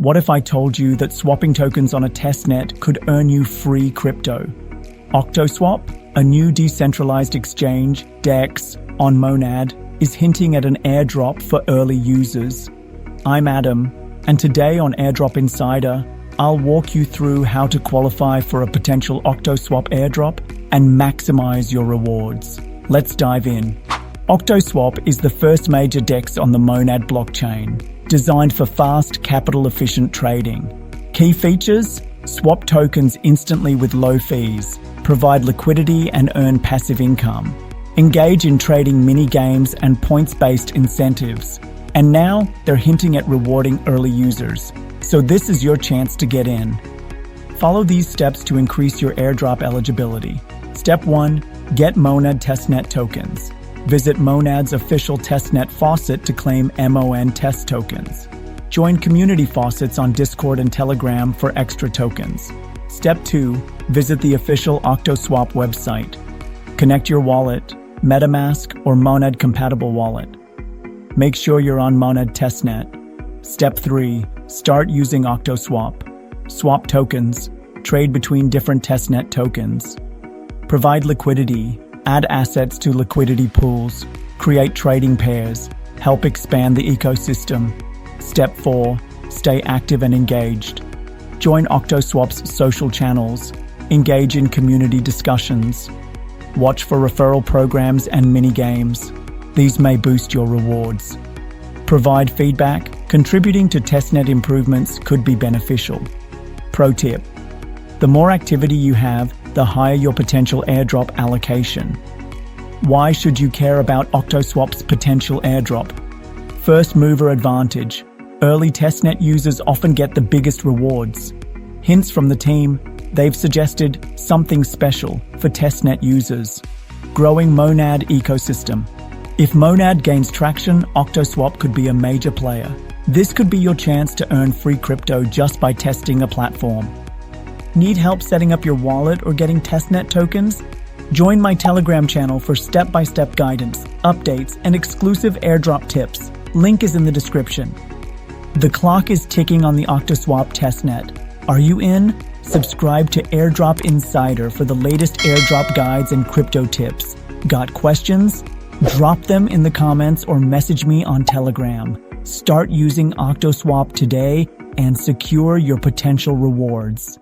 What if I told you that swapping tokens on a testnet could earn you free crypto? OctoSwap, a new decentralized exchange, DEX, on Monad, is hinting at an airdrop for early users. I'm Adam, and today on Airdrop Insider, I'll walk you through how to qualify for a potential OctoSwap airdrop and maximize your rewards. Let's dive in. OctoSwap is the first major DEX on the Monad blockchain, designed for fast, capital-efficient trading. Key features: swap tokens instantly with low fees, provide liquidity and earn passive income, engage in trading mini-games and points-based incentives. And now, they're hinting at rewarding early users. So this is your chance to get in. Follow these steps to increase your airdrop eligibility. Step 1. Get Monad testnet tokens. Visit Monad's official testnet faucet to claim MON test tokens. Join community faucets on Discord and Telegram for extra tokens. Step 2. Visit the official OctoSwap website. Connect your wallet, MetaMask, or Monad-compatible wallet. Make sure you're on Monad testnet. Step 3. Start using OctoSwap. Swap tokens. Trade between different testnet tokens. Provide liquidity. Add assets to liquidity pools. Create trading pairs. Help expand the ecosystem. Step 4. Stay active and engaged. Join OctoSwap's social channels. Engage in community discussions. Watch for referral programs and mini-games. These may boost your rewards. Provide feedback. Contributing to testnet improvements could be beneficial. Pro tip: the more activity you have, the higher your potential airdrop allocation. Why should you care about OctoSwap's potential airdrop? First mover advantage. Early testnet users often get the biggest rewards. Hints from the team: they've suggested something special for testnet users. Growing Monad ecosystem. If Monad gains traction, OctoSwap could be a major player. This could be your chance to earn free crypto just by testing a platform. Need help setting up your wallet or getting testnet tokens? Join my Telegram channel for step-by-step guidance, updates, and exclusive airdrop tips. Link is in the description. The clock is ticking on the OctoSwap testnet. Are you in? Subscribe to Airdrop Insider for the latest airdrop guides and crypto tips. Got questions? Drop them in the comments or message me on Telegram. Start using OctoSwap today and secure your potential rewards.